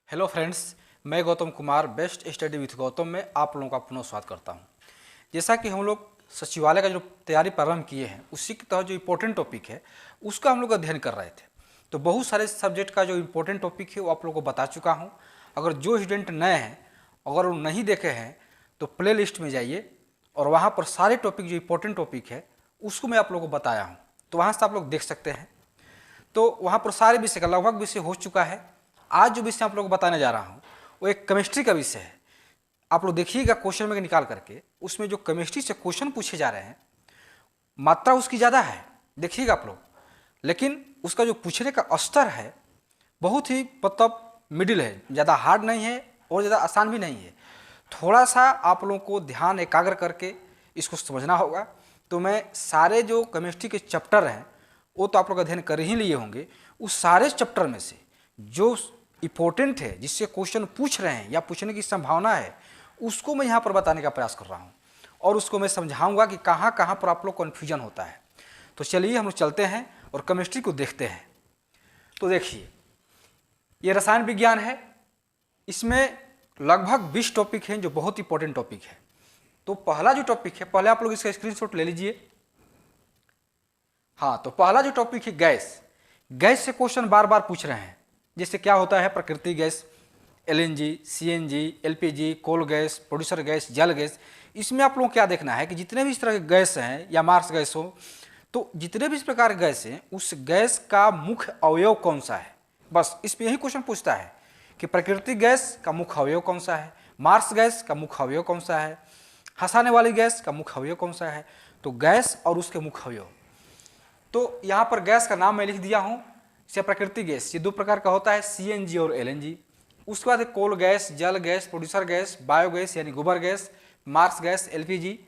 Hello friends, मैं Gautam Kumar best study with Gautam में आप लोगों का पुनः स्वागत करता हूं। जैसा कि हम लोग सचिवालय का जो तैयारी प्रारंभ किए हैं उसी के तहत जो इम्पोर्टेंट टॉपिक है उसका हम लोग अध्ययन कर रहे थे। तो बहुत सारे सब्जेक्ट का जो इम्पोर्टेंट टॉपिक है वो आप लोगों को बता चुका हूँ। अगर जो स्टूडेंट नए हैं, अगर वो नहीं देखे हैं तो प्ले लिस्ट में जाइए और वहाँ पर सारे टॉपिक जो इम्पोर्टेंट टॉपिक है उसको मैं आप लोगों को बताया हूँ, तो वहाँ से आप लोग देख सकते हैं। तो वहाँ पर सारे विषय का लगभग विषय हो चुका है। आज जो विषय आप लोगों को बताने जा रहा हूँ वो एक केमिस्ट्री का विषय है। आप लोग देखिएगा क्वेश्चन में निकाल करके, उसमें जो केमिस्ट्री से क्वेश्चन पूछे जा रहे हैं मात्रा उसकी ज़्यादा है, देखिएगा आप लोग, लेकिन उसका जो पूछने का स्तर है बहुत ही मतलब मिडिल है, ज़्यादा हार्ड नहीं है और ज़्यादा आसान भी नहीं है। थोड़ा सा आप लोगों को ध्यान एकाग्र करके इसको समझना होगा। तो मैं सारे जो केमिस्ट्री के चैप्टर हैं वो तो आप लोग अध्ययन कर ही लिए होंगे, उस सारे चैप्टर में से जो इम्पोर्टेंट है, जिससे क्वेश्चन पूछ रहे हैं या पूछने की संभावना है, उसको मैं यहाँ पर बताने का प्रयास कर रहा हूँ और उसको मैं समझाऊंगा कि कहाँ कहाँ पर आप लोग कन्फ्यूजन होता है। तो चलिए हम लोग चलते हैं और केमिस्ट्री को देखते हैं। तो देखिए, ये रसायन विज्ञान है, इसमें लगभग 20 टॉपिक हैं जो बहुत इंपॉर्टेंट टॉपिक है। तो पहला जो टॉपिक है, पहले आप लोग इसका स्क्रीनशॉट ले लीजिए। हाँ, तो पहला जो टॉपिक है गैस। गैस से क्वेश्चन बार बार पूछ रहे हैं। जैसे क्या होता है प्राकृतिक gas, LNG, CNG, LPG, coal gas, producer gas, जल गैस। इसमें आप लोगों को क्या देखना है कि जितने भी इस तरह के गैस हैं या मार्स गैस हो, तो जितने भी इस प्रकार के गैस हैं उस गैस का मुख्य अवयव कौन सा है, बस इस पर यही क्वेश्चन पूछता है कि प्राकृतिक गैस का मुख्य अवयव कौन सा है, मार्स गैस का मुख्य अवयव कौन सा है, हंसाने वाली गैस का मुख्य अवयव कौन सा है। तो गैस और उसके मुख्य अवयव, तो यहाँ पर गैस का नाम मैं लिख दिया हूँ। से प्राकृतिक गैस ये दो प्रकार का होता है, सीएनजी और एलएनजी। उसके बाद कोल गैस, जल गैस, प्रोड्यूसर गैस, बायोगैस यानी गोबर गैस, मार्स गैस, एलपीजी।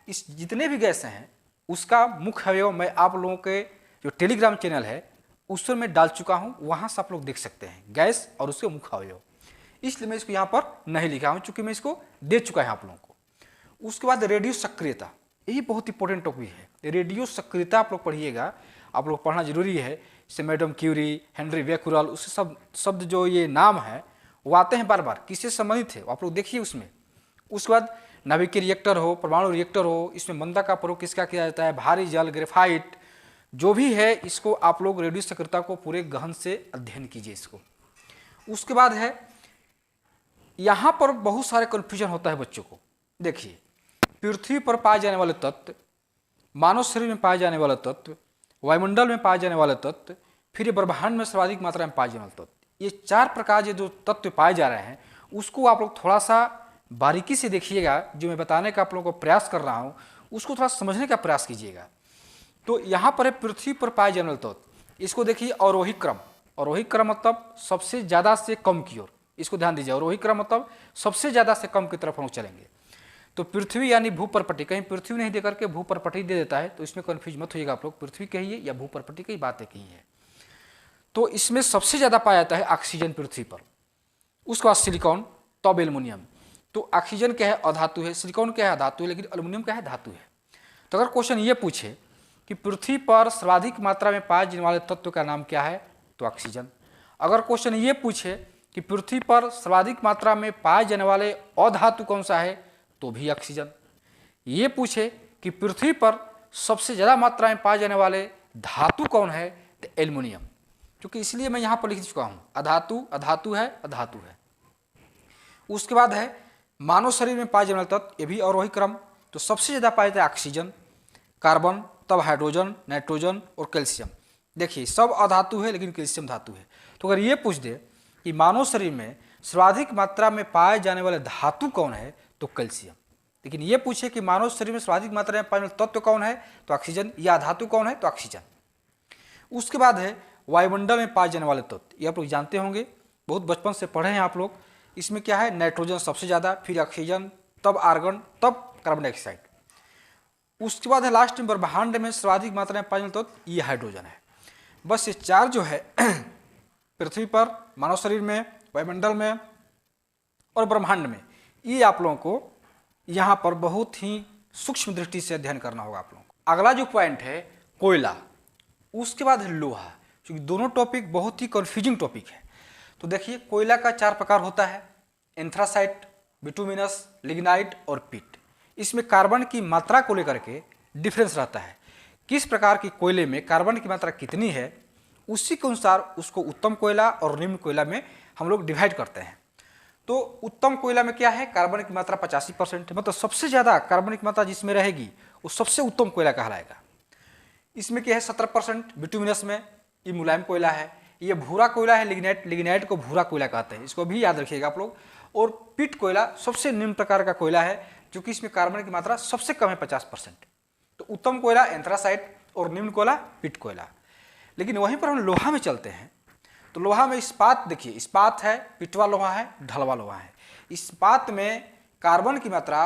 इस जितने भी गैस हैं उसका मुख्य अवयव मैं आप लोगों के जो टेलीग्राम चैनल है उसमें मैं डाल चुका हूँ, वहाँ से आप लोग देख सकते हैं गैस और उसके मुख्य अवयव। इसलिए मैं इसको यहाँ पर नहीं लिखा हूँ, चूँकि मैं इसको दे चुका है आप लोगों को। उसके बाद रेडियो सक्रियता, यही बहुत इंपॉर्टेंट टॉपिक है। रेडियो सक्रियता आप लोग पढ़िएगा, आप लोग पढ़ना जरूरी है। जैसे मैडम क्यूरी, हेनरी बेकुरल, उससे सब शब्द जो ये नाम है वो आते हैं बार बार, किससे संबंधित है आप लोग देखिए उसमें। उसके बाद नाभिकीय रिएक्टर हो, परमाणु रिएक्टर हो, इसमें मंदा का प्रयोग किसका किया जाता है, भारी जल, ग्रेफाइट, जो भी है इसको आप लोग रेडियो सक्रियता को पूरे गहन से अध्ययन कीजिए इसको। उसके बाद है, यहाँ पर बहुत सारे कन्फ्यूजन होता है बच्चों को। देखिए, पृथ्वी पर पाए जाने वाले तत्व, मानव शरीर में पाए जाने वाले तत्व, वायुमंडल में पाए जाने वाले तत्व, फिर ये ब्रह्मांड में सर्वाधिक मात्रा में पाए जाने वाले तत्व, ये चार प्रकार के जो तत्व पाए जा रहे हैं उसको आप लोग थोड़ा सा बारीकी से देखिएगा। जो मैं बताने का आप लोगों को प्रयास कर रहा हूँ उसको थोड़ा समझने का प्रयास कीजिएगा। तो यहाँ पर है पृथ्वी पर पाए जाने वाले तत्व, इसको देखिए अवरोही क्रम। अवरोही क्रम मतलब सबसे ज़्यादा से कम की ओर, इसको ध्यान दीजिए। अवरोही क्रम मतलब सबसे ज़्यादा से कम की तरफ हम चलेंगे। तो पृथ्वी यानी भूपरपट्टी, कहीं पृथ्वी नहीं देकर के भूपरपट्टी दे देता है तो इसमें कन्फ्यूज मत होइएगा आप लोग, पृथ्वी कहिए या भूपरपट्टी की बातें कही है। तो इसमें सबसे ज़्यादा पाया जाता है ऑक्सीजन पृथ्वी पर, उसके बाद सिलिकॉन, तब एल्युमिनियम। तो ऑक्सीजन क्या है, अधातु है, सिलिकॉन क्या है, अधातु है, लेकिन एल्युमिनियम क्या है, धातु है। तो अगर क्वेश्चन ये पूछे कि पृथ्वी पर सर्वाधिक मात्रा में पाए जाने वाले तत्व का नाम क्या है, तो ऑक्सीजन। अगर क्वेश्चन ये पूछे कि पृथ्वी पर सर्वाधिक मात्रा में पाए जाने वाले अधातु कौन सा है, तो भी ऑक्सीजन। ये पूछे कि पृथ्वी पर सबसे ज़्यादा मात्रा में पाए जाने वाले धातु कौन है, तो एल्युमिनियम। क्योंकि इसलिए मैं यहाँ पर लिख चुका हूँ अधातु, अधातु है, अधातु है। उसके बाद है मानव शरीर में पाए जाने वाले तत्व, ये भी अवरोही क्रम। तो सबसे ज़्यादा पाए जाते हैं ऑक्सीजन, कार्बन, तब हाइड्रोजन, नाइट्रोजन और कैल्शियम। देखिए सब अधातु है लेकिन कैल्शियम धातु है। तो अगर ये पूछ दे कि मानव शरीर में सर्वाधिक मात्रा में पाए जाने वाले धातु कौन है, तो कैल्शियम। लेकिन ये पूछे कि मानव शरीर में सर्वाधिक मात्रा में पाए जाने वाले तत्व कौन है, तो ऑक्सीजन, या धातु कौन है, तो ऑक्सीजन। उसके बाद है वायुमंडल में पाए जाने वाले तत्व, ये आप लोग जानते होंगे, बहुत बचपन से पढ़े हैं आप लोग। इसमें क्या है, नाइट्रोजन सबसे ज़्यादा, फिर ऑक्सीजन, तब आर्गन, तब कार्बन डाइऑक्साइड। उसके बाद है लास्ट में ब्रह्मांड में सर्वाधिक मात्रा में पाए जाने वाले तत्व, ये हाइड्रोजन है। बस ये चार जो है पृथ्वी पर, मानव शरीर में, वायुमंडल में और ब्रह्मांड में, ये आप लोगों को यहाँ पर बहुत ही सूक्ष्म दृष्टि से अध्ययन करना होगा आप लोगों को। अगला जो पॉइंट है कोयला, उसके बाद है लोहा, क्योंकि दोनों टॉपिक बहुत ही कन्फ्यूजिंग टॉपिक है। तो देखिए कोयला का 4 प्रकार होता है, एंथ्रासाइट, बिटुमिनस, लिग्नाइट और पिट। इसमें कार्बन की मात्रा को लेकर के डिफरेंस रहता है, किस प्रकार की कोयले में कार्बन की मात्रा कितनी है, उसी के अनुसार उसको उत्तम कोयला और निम्न कोयला में हम लोग डिवाइड करते हैं। तो उत्तम कोयला में क्या है, कार्बन की मात्रा 85% है, मतलब सबसे ज़्यादा कार्बन की मात्रा जिसमें रहेगी वो सबसे उत्तम कोयला कहलाएगा। इसमें क्या है 17% बिटुमिनस में, ये मुलायम कोयला है। ये भूरा कोयला है लिग्नाइट, लिग्नाइट को भूरा कोयला कहते हैं, इसको भी याद रखिएगा आप लोग। और पिट कोयला सबसे निम्न प्रकार का कोयला है, जो कि इसमें कार्बन की मात्रा सबसे कम है 50%। तो उत्तम कोयला एंथ्रासाइट और निम्न कोयला पिट कोयला। लेकिन वहीं पर हम लोहा में चलते हैं, तो लोहा में इस्पात देखिए, इस्पात है, पिटवा लोहा है, ढलवा लोहा है। इस्पात में कार्बन की मात्रा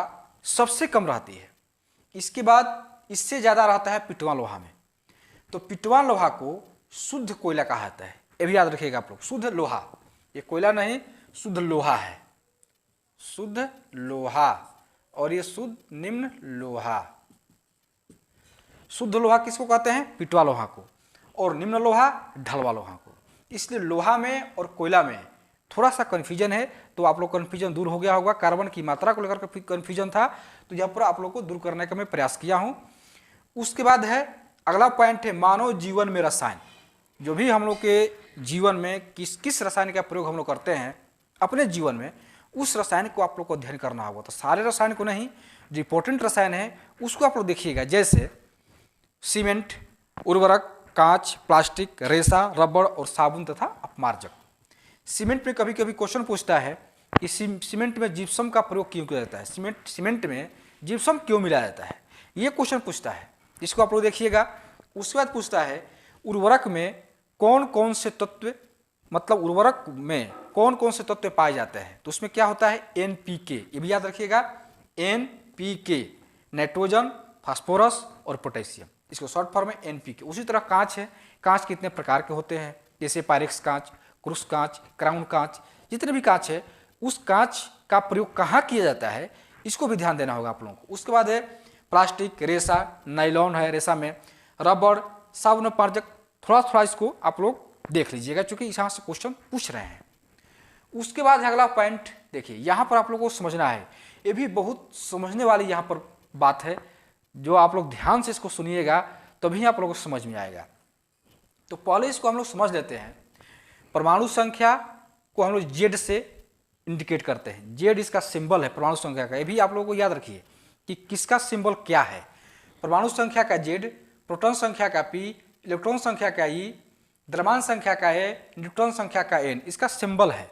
सबसे कम रहती है, इसके बाद इससे ज़्यादा रहता है पिटवा लोहा में। तो पिटवा लोहा को शुद्ध कोयला कहा जाता है, ये भी याद रखिएगा आप लोग। शुद्ध लोहा, ये कोयला नहीं, शुद्ध लोहा है, शुद्ध लोहा। और ये शुद्ध निम्न लोहा। शुद्ध लोहा किसको कहते हैं, पिटवा लोहा को, और निम्न लोहा ढलवा लोहा को। इसलिए लोहा में और कोयला में थोड़ा सा कन्फ्यूजन है, तो आप लोग कन्फ्यूजन दूर हो गया होगा। कार्बन की मात्रा को लेकर के कन्फ्यूजन था, तो यहाँ पर आप लोग को दूर करने का मैं प्रयास किया हूँ। उसके बाद है अगला पॉइंट है मानव जीवन में रसायन। जो भी हम लोग के जीवन में किस किस रसायन का प्रयोग हम लोग करते हैं अपने जीवन में, उस रसायन को आप लोग को अध्ययन करना होगा। तो सारे रसायन को नहीं, जो इंपॉर्टेंट रसायन है उसको आप लोग देखिएगा, जैसे सीमेंट, उर्वरक, कांच, प्लास्टिक, रेशा, रबड़ और साबुन तथा अपमार्जक। सीमेंट में कभी कभी क्वेश्चन पूछता है कि सीमेंट में जिप्सम का प्रयोग क्यों किया जाता है, सीमेंट में जिप्सम क्यों मिलाया जाता है, ये क्वेश्चन पूछता है, इसको आप लोग देखिएगा। उसके बाद पूछता है उर्वरक में कौन कौन से तत्व, मतलब उर्वरक में कौन कौन से तत्व पाए जाते हैं, तो उसमें क्या होता है NPK, ये भी याद रखिएगा, NPK, नाइट्रोजन, फास्फोरस और पोटेशियम, इसको शॉर्ट फॉर्म में NPK। उसी तरह कांच है, कांच कितने प्रकार के होते हैं, जैसे पायरेक्स कांच, क्रूस कांच, क्राउन कांच, जितने भी कांच है उस कांच का प्रयोग कहाँ किया जाता है, इसको भी ध्यान देना होगा आप लोगों को। उसके बाद है प्लास्टिक, रेशा, नाइलॉन है रेशा में, रबड़, साबुन, अपमार्जक, थोड़ा थोड़ा इसको आप लोग देख लीजिएगा, क्योंकि यहाँ से क्वेश्चन पूछ रहे हैं। उसके बाद अगला पॉइंट देखिए, यहाँ पर आप लोगों को समझना है, ये भी बहुत समझने वाली यहाँ पर बात है, जो आप लोग ध्यान से इसको सुनिएगा तभी आप लोगों को समझ में आएगा। तो पहले इसको हम लोग समझ लेते हैं। परमाणु संख्या को हम लोग Z से इंडिकेट करते हैं, Z इसका सिंबल है परमाणु संख्या का, ये भी आप लोगों को याद रखिए कि किसका सिंबल क्या है। परमाणु संख्या का Z, प्रोटॉन संख्या का P, इलेक्ट्रॉन संख्या का E, द्रव्यमान संख्या का A, न्यूट्रॉन संख्या का N, इसका सिंबल है।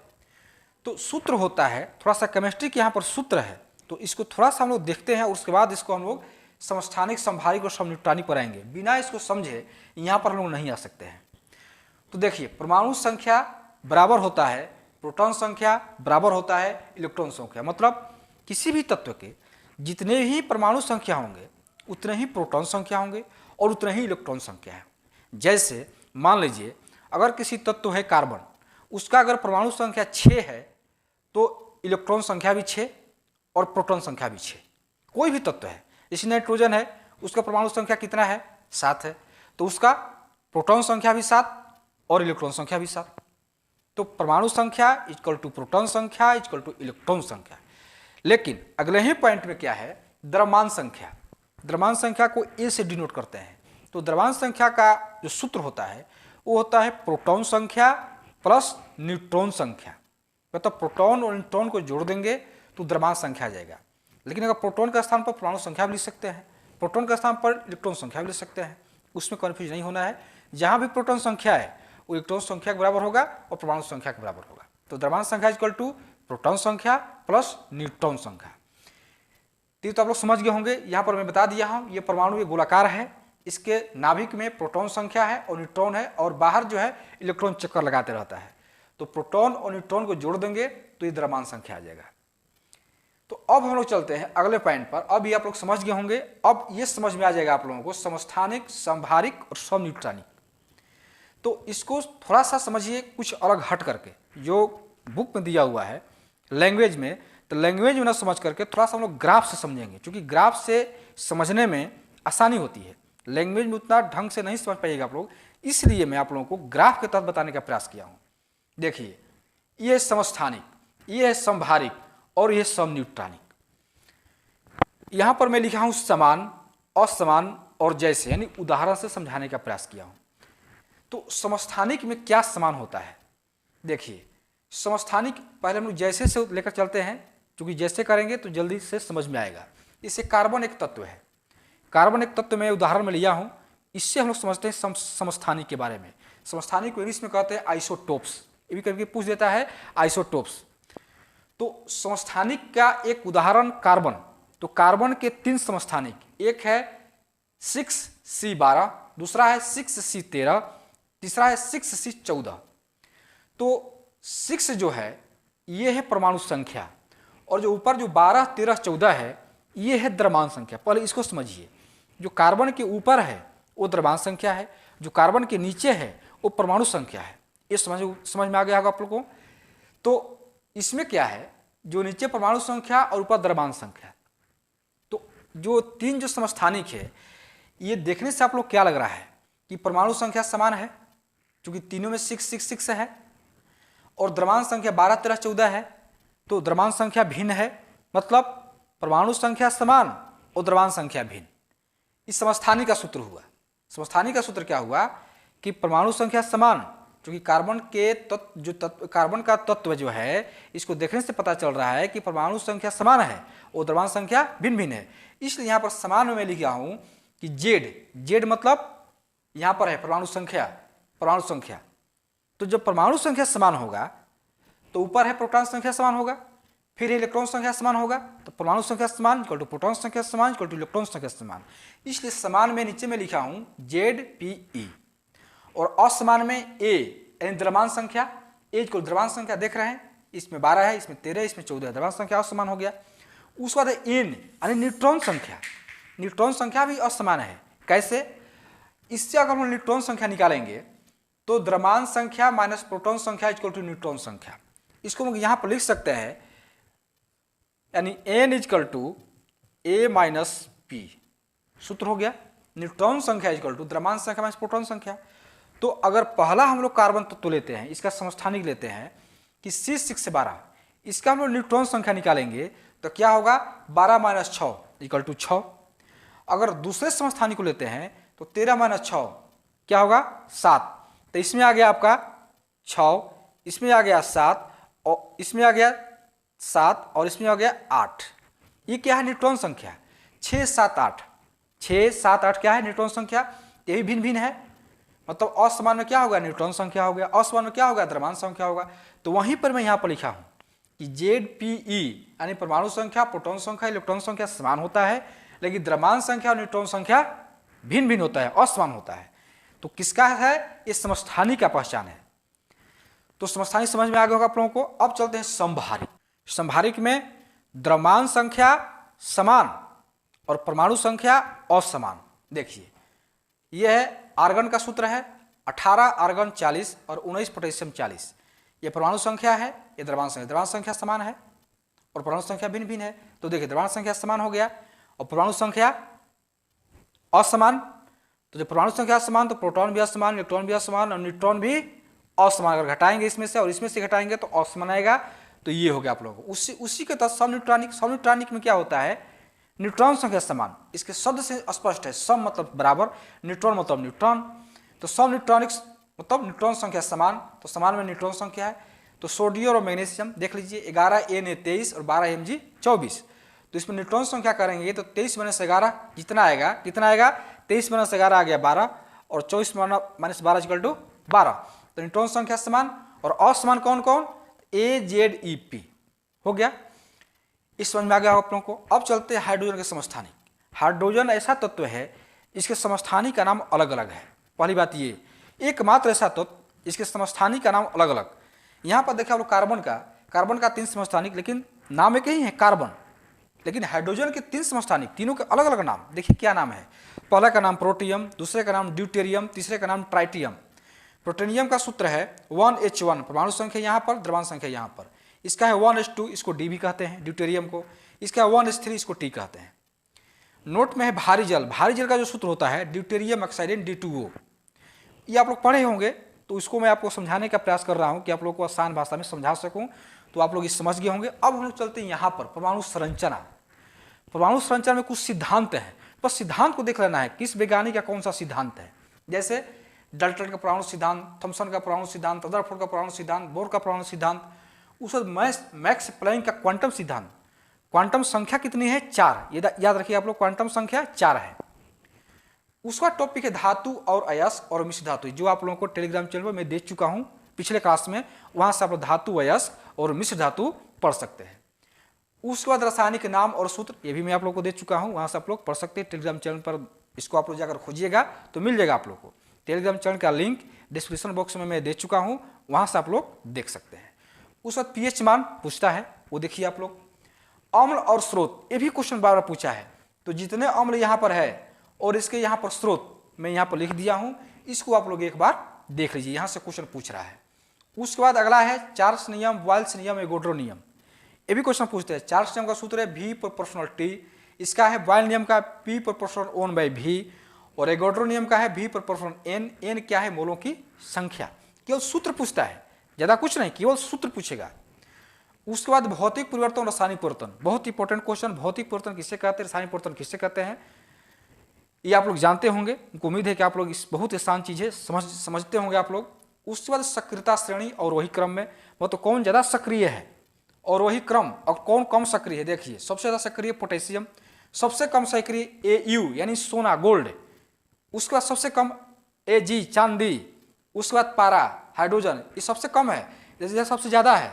तो सूत्र होता है, थोड़ा सा केमिस्ट्री के यहाँ पर सूत्र है, तो इसको थोड़ा सा हम लोग देखते हैं और उसके बाद इसको हम लोग समस्थानिक, संभारिक और समन्यूट्रॉनिक पढ़ाएंगे। बिना इसको समझे यहाँ पर हम लोग नहीं आ सकते हैं। तो देखिए परमाणु संख्या बराबर होता है प्रोटॉन संख्या बराबर होता है इलेक्ट्रॉन संख्या, मतलब किसी भी तत्व के जितने ही परमाणु संख्या होंगे उतने ही प्रोटॉन संख्या होंगे और उतने ही इलेक्ट्रॉन संख्या है। जैसे मान लीजिए अगर किसी तत्व है कार्बन, उसका अगर परमाणु संख्या 6 है तो इलेक्ट्रॉन संख्या भी 6 और प्रोटॉन संख्या भी 6। कोई भी तत्व है, जैसे नाइट्रोजन है, उसका परमाणु संख्या कितना है 7 है, तो उसका प्रोटॉन संख्या भी 7 और इलेक्ट्रॉन संख्या भी 7। तो परमाणु संख्या इक्वल टू प्रोटॉन संख्या इक्वल टू इलेक्ट्रॉन संख्या। लेकिन अगले ही पॉइंट में क्या है, द्रव्यमान संख्या। द्रव्यमान संख्या को A से डिनोट करते हैं। तो द्रव्यमान संख्या का जो सूत्र होता है वो होता है प्रोटॉन संख्या प्लस न्यूट्रॉन संख्या, मतलब प्रोटॉन और न्यूट्रॉन को जोड़ देंगे तो द्रव्यमान संख्या आ जाएगा। लेकिन अगर प्रोटॉन का स्थान पर परमाणु संख्या भी लिख सकते हैं, प्रोटॉन का स्थान पर इलेक्ट्रॉन संख्या भी लिख सकते हैं, उसमें कन्फ्यूज नहीं होना है। जहाँ भी प्रोटॉन संख्या है वो इलेक्ट्रॉन संख्या के बराबर होगा और परमाणु संख्या के बराबर होगा। तो द्रव्यमान संख्या इक्वल टू प्रोटॉन संख्या प्लस न्यूट्रॉन संख्या। तो आप लोग समझ गए होंगे। यहाँ पर मैं बता दिया हूँ, ये परमाणु ये गोलाकार है, इसके नाभिक में प्रोटॉन संख्या है और न्यूट्रॉन है और बाहर जो है इलेक्ट्रॉन चक्कर लगाते रहता है। तो प्रोटॉन और न्यूट्रॉन को जोड़ देंगे तो ये द्रव्यमान संख्या आ जाएगा। तो अब हम लोग चलते हैं अगले पॉइंट पर। अब ये आप लोग समझ गए होंगे, अब ये समझ में आ जाएगा आप लोगों को समस्थानिक, संभारिक और समन्यूट्रॉनिक। तो इसको थोड़ा सा समझिए कुछ अलग हट करके, जो बुक में दिया हुआ है लैंग्वेज में, तो लैंग्वेज में ना समझ करके थोड़ा सा हम लोग ग्राफ से समझेंगे, क्योंकि ग्राफ से समझने में आसानी होती है। लैंग्वेज में उतना ढंग से नहीं समझ पाइएगा आप लोग, इसलिए मैं आप लोगों को ग्राफ के तहत बताने का प्रयास किया हूँ। देखिए ये है समस्थानिक, ये है समभारिक और ये समन्यूट्रॉनिक। यहां पर मैं लिखा हूं समान, असमान और जैसे, यानी उदाहरण से समझाने का प्रयास किया हूं। तो समस्थानिक में क्या समान होता है? देखिए, समस्थानिक पहले हम लोग जैसे से लेकर चलते हैं, क्योंकि जैसे करेंगे तो जल्दी से समझ में आएगा। इससे कार्बन एक तत्व है, कार्बन एक तत्व में उदाहरण में लिया हूं, इससे हम लोग समझते हैं समस्थानिक के बारे में। समस्थानिक को इंग्लिश में कहते हैं आइसोटोप्स, ये भी करके पूछ देता है आइसोटोप्स। तो समस्थानिक का एक उदाहरण कार्बन, तो कार्बन के 3 समस्थानिक, एक है 6C12, दूसरा है 6C13, तीसरा है 6C14। तो 6 जो है ये है परमाणु संख्या, और जो ऊपर जो 12, 13, 14 है ये है द्रव्यमान संख्या। पहले इसको समझिए, जो कार्बन के ऊपर है वो द्रव्यमान संख्या है, जो कार्बन के नीचे है वो परमाणु संख्या है। ये समझ में आ गया होगा आप लोग को। तो इसमें क्या है, जो नीचे परमाणु संख्या और ऊपर द्रव्यमान संख्या, तो जो 3 जो समस्थानिक है, ये देखने से आप लोग क्या लग रहा है कि परमाणु संख्या समान है, क्योंकि तीनों में 6, 6, 6 है, और द्रव्यमान संख्या 12, 13, 14 है, तो द्रव्यमान संख्या भिन्न है, मतलब परमाणु संख्या समान और द्रव्यमान संख्या भिन्न। इस समस्थानिक का सूत्र हुआ। समस्थानिक का सूत्र क्या हुआ कि परमाणु संख्या समान, क्योंकि कार्बन के तत्व, कार्बन का तत्व जो है, इसको देखने से पता चल रहा है कि परमाणु संख्या समान है और द्रव्यमान संख्या भिन्न भिन्न है। इसलिए यहाँ पर समान में लिखा हूँ कि जेड मतलब यहाँ पर है परमाणु संख्या, परमाणु संख्या। तो जब परमाणु संख्या समान होगा तो ऊपर है प्रोटॉन संख्या समान होगा, फिर इलेक्ट्रॉन संख्या समान होगा, तो परमाणु संख्या समान इक्वल टू प्रोटॉन संख्या समान इक्वल टू इलेक्ट्रॉन संख्या समान। इसलिए समान में नीचे में लिखा हूं ZPE, और असमान में A यानी द्रव्यमान संख्या, A इक्वल द्रव्यमान संख्या देख रहे हैं, इसमें 12 है, इसमें 13 है, इसमें 14 है, द्रव्यमान संख्या असमान हो गया। उसके बाद N यानी न्यूट्रॉन संख्या, न्यूट्रॉन संख्या भी असमान है। कैसे? इससे अगर हम न्यूट्रॉन संख्या निकालेंगे तो द्रव्यमान संख्या माइनस प्रोटॉन संख्या इक्वल टू न्यूट्रॉन संख्या। इसको हम यहाँ पर लिख सकते हैं, यानी N equal to A minus P, सूत्र हो गया। न्यूट्रॉन संख्या इक्वल टू द्रव्यमान संख्या माइनस प्रोटॉन संख्या। तो अगर पहला हम लोग कार्बन तत्व लेते हैं, इसका समस्थानिक लेते हैं कि C612, इसका हम लोग न्यूट्रॉन संख्या निकालेंगे तो क्या होगा, 12 माइनस 6 इक्वल टू 6। अगर दूसरे समस्थानिक को लेते हैं तो 13 माइनस 6 क्या होगा, 7। तो इसमें आ गया आपका 6, इसमें आ गया 7, और इसमें आ गया 7, और इसमें आ गया 8। ये क्या है, न्यूट्रॉन संख्या। 6, 7, 8, 6, 7, 8 क्या है, न्यूट्रॉन संख्या। ये भी भिन्न भिन्न है, मतलब असमान में क्या होगा, न्यूट्रॉन संख्या हो गया, असमान में क्या होगा, द्रव्यमान संख्या होगा। तो वहीं पर मैं यहाँ पर लिखा हूँ कि ZPE यानी परमाणु संख्या, प्रोटॉन संख्या, इलेक्ट्रॉन संख्या समान होता है, लेकिन द्रव्यमान संख्या और न्यूट्रॉन संख्या भिन्न भिन्न होता है, असमान होता है। तो किसका है, ये समस्थानिक का पहचान है। तो समस्थानिक समझ में आ गया होगा आप लोगों को। अब चलते हैं समभारिक। समभारिक में द्रव्यमान संख्या समान और परमाणु संख्या असमान। देखिए, यह है आर्गन का सूत्र है, 18 आर्गन 40 और 19 पोटेशियम 40। ये परमाणु संख्या है, ये द्रव्यमान संख्या समान है और परमाणु संख्या भिन्न भिन्न है। तो देखिए, द्रव्यमान संख्या समान हो गया और परमाणु संख्या असमान। तो जब परमाणु संख्या असमान तो प्रोटॉन भी असमान, इलेक्ट्रॉन भी असमान और न्यूट्रॉन भी असमान। अगर घटाएंगे इसमें से और इसमें से घटाएंगे तो असमान आएगा। तो ये हो गया आप लोगों को। उसी के तहत समन्यूट्रॉनिक। समन्यूट्रॉनिक में क्या होता है, न्यूट्रॉन संख्या समान, इसके शब्द से स्पष्ट है, सम मतलब बराबर, न्यूट्रॉन मतलब न्यूट्रॉन। तो समन्यूट्रॉनिक्स मतलब न्यूट्रॉन संख्या समान, तो समान में न्यूट्रॉन संख्या है। तो सोडियम और मैग्नीशियम देख लीजिए, 11 Na 23 और 12 Mg 24। तो इसमें न्यूट्रॉन संख्या करेंगे तो 23 माइनस 11 जितना आएगा, कितना आएगा, 23 माइनस 11 आ गया 12, और 24 माइनस 12 इक्वल टू 12। तो न्यूट्रॉन संख्या समान। और असमान कौन कौन, AZEP हो गया। इस समझ में आ गया आप लोगों को। अब चलते हैं हाइड्रोजन के समस्थानिक। हाइड्रोजन ऐसा तत्व है इसके समस्थानिक का नाम अलग अलग है। पहली बात ये, एकमात्र ऐसा तत्व इसके समस्थानिक का नाम अलग अलग। यहाँ पर देखिए आप लोग कार्बन का 3 समस्थानिक, लेकिन नाम एक ही है कार्बन, लेकिन हाइड्रोजन के 3 समस्थानिक, तीनों के अलग अलग नाम। देखिए क्या नाम है, पहला का नाम प्रोटियम, दूसरे का नाम ड्यूटेरियम, तीसरे का नाम ट्राइटियम। प्रोटेनियम का सूत्र है 1H1, परमाणु संख्या यहाँ पर, द्रव्यमान संख्या यहाँ पर। इसका है 1H2, इसको D भी कहते हैं ड्यूटेरियम को। इसका है 1H3, इसको T कहते हैं। नोट में है भारी जल। भारी जल का जो सूत्र होता है ड्यूटेरियम ऑक्साइड D2O। ये आप लोग पढ़े होंगे तो इसको मैं आपको समझाने का प्रयास कर रहा हूँ कि आप लोगों को आसान भाषा में समझा सकूँ। तो आप लोग इस समझ गए होंगे। अब हम लोग चलते हैं यहाँ पर परमाणु संरचना। परमाणु संरचना में कुछ सिद्धांत हैं, बस सिद्धांत को देख लेना है किस वैज्ञानिक का कौन सा सिद्धांत है। जैसे डाल्टन का परमाणु सिद्धांत, थॉमसन का परमाणु सिद्धांत, रदरफोर्ड का परमाणु सिद्धांत, बोर का परमाणु सिद्धांत, उस मैक्स प्लैंक का क्वांटम सिद्धांत। क्वांटम संख्या कितनी है? 4। याद रखिए आप लोग, क्वांटम संख्या 4 है। उसका टॉपिक है धातु और अयस्क और मिश्र धातु, जो आप लोगों को टेलीग्राम चैनल पर मैं दे चुका हूं पिछले क्लास में। वहां से आप लोग धातु, अयस्क और मिश्र धातु पढ़ सकते हैं। उसके बाद रासायनिक नाम और सूत्र, ये भी मैं आप लोग को दे चुका हूं, वहां से आप लोग पढ़ सकते हैं। टेलीग्राम चैनल पर इसको आप लोग जाकर खोजिएगा तो मिल जाएगा आप लोग को। टेलीग्राम चैनल का लिंक डिस्क्रिप्शन बॉक्स में मैं दे चुका हूं, वहां से आप लोग देख सकते हैं। उस वक्त पीएच मान पूछता है, वो देखिए आप लोग। अम्ल और स्रोत, ये भी क्वेश्चन बार बार पूछा है। तो जितने अम्ल यहाँ पर है और इसके यहाँ पर स्रोत मैं यहाँ पर लिख दिया हूँ, इसको आप लोग एक बार देख लीजिए, यहाँ से क्वेश्चन पूछ रहा है। उसके बाद अगला है चार्ल्स नियम, वाल्स नियम, एवोगाड्रो नियम। ये भी क्वेश्चन पूछते हैं। चार्ल्स नियम का सूत्र है V प्रोपोर्शनल T, इसका है वायल नियम का P प्रोपोर्शनल 1/V, और एवोगाड्रो नियम का है V प्रोपोर्शनल N। N क्या है? मोलों की संख्या। केवल सूत्र पूछता है, ज्यादा कुछ नहीं, केवल सूत्र पूछेगा। उसके बाद भौतिक परिवर्तन, रासायनिक परिवर्तन, बहुत इंपॉर्टेंट क्वेश्चन। भौतिक परिवर्तन किससे कहते हैं, रासायनिक परिवर्तन किससे कहते हैं, ये आप लोग जानते होंगे। उनको उम्मीद है कि आप लोग इस बहुत आसान चीजें समझते होंगे आप लोग। उसके बाद सक्रियता श्रेणी और वही क्रम में, मतलब कौन ज्यादा सक्रिय है और वही क्रम, और कौन कम सक्रिय है। देखिए सबसे ज्यादा सक्रिय पोटेशियम, सबसे कम सक्रिय Au यानी सोना, गोल्ड। उसके बाद सबसे कम Ag चांदी, उसके बाद पारा, हाइड्रोजन, ये सबसे कम है। जैसे सबसे ज्यादा है,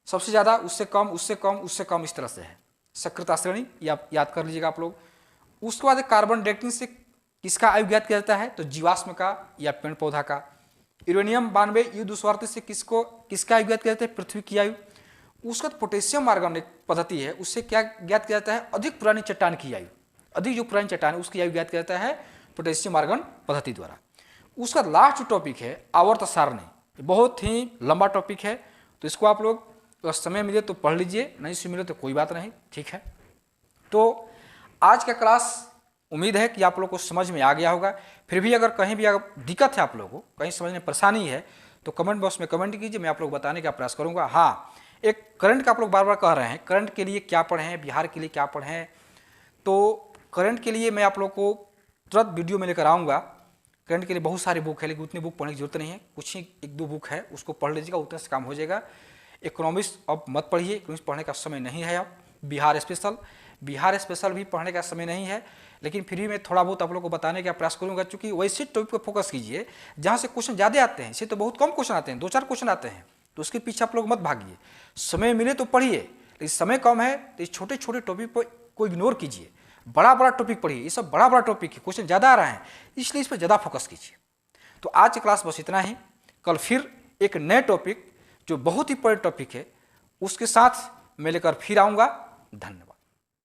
सबसे ज्यादा, उससे कम, उससे कम, उससे कम, इस तरह से है सक्रियता श्रेणी, याद कर लीजिएगा आप लोग। उसके बाद कार्बन 18 से किसका आयु ज्ञात किया जाता है, तो जीवाश्म का या पेड़ पौधा का। यूरेनियम 92 U238 से किसका आयु ज्ञात किया जाता है, पृथ्वी की आयु। उसके बाद पोटेशियम आर्गन एक पद्धति है, उससे क्या ज्ञात किया जाता है, अधिक पुरानी चट्टान की आयु, अधिक जो पुरानी चट्टान है उसकी आयु ज्ञात किया जाता है पोटेशियम आर्गन पद्धति द्वारा। उसका लास्ट टॉपिक है आवर्त सारणी, बहुत ही लंबा टॉपिक है, तो इसको आप लोग अगर समय मिले तो पढ़ लीजिए, नहीं से मिले तो कोई बात नहीं, ठीक है। तो आज का क्लास उम्मीद है कि आप लोग को समझ में आ गया होगा। फिर भी अगर कहीं भी अगर दिक्कत है, आप लोगों को कहीं समझने में परेशानी है, तो कमेंट बॉक्स में कमेंट कीजिए, मैं आप लोग बताने का प्रयास करूंगा। हाँ, एक करंट का आप लोग बार बार कह रहे हैं, करंट के लिए क्या पढ़ें, बिहार के लिए क्या पढ़ें, तो करंट के लिए मैं आप लोग को तुरंत वीडियो में लेकर आऊँगा। करंट के लिए बहुत सारी बुक है, लेकिन उतनी बुक पढ़ने की जरूरत नहीं है, कुछ ही 1-2 बुक है, उसको पढ़ लीजिएगा, उतने से काम हो जाएगा। इकोनॉमिक्स अब मत पढ़िए, इकोनॉमिक्स पढ़ने का समय नहीं है अब। बिहार स्पेशल भी पढ़ने का समय नहीं है, लेकिन फिर भी मैं थोड़ा बहुत आप लोग को बताने का प्रयास करूंगा, क्योंकि वैसे टॉपिक पर फोकस कीजिए जहाँ से क्वेश्चन ज़्यादा आते हैं। इसे तो बहुत कम क्वेश्चन आते हैं, 2-4 क्वेश्चन आते हैं, तो उसके पीछे आप लोग मत भागिए। समय मिले तो पढ़िए, लेकिन समय कम है तो इस छोटे छोटे टॉपिक पर को इग्नोर कीजिए, बड़ा बड़ा टॉपिक पढ़िए। ये सब बड़ा बड़ा टॉपिक है, क्वेश्चन ज़्यादा आ रहे हैं, इसलिए इस पर ज़्यादा फोकस कीजिए। तो आज की क्लास बस इतना ही। कल फिर एक नए टॉपिक जो बहुत ही इंपॉर्टेंट टॉपिक है उसके साथ मैं लेकर फिर आऊँगा। धन्यवाद।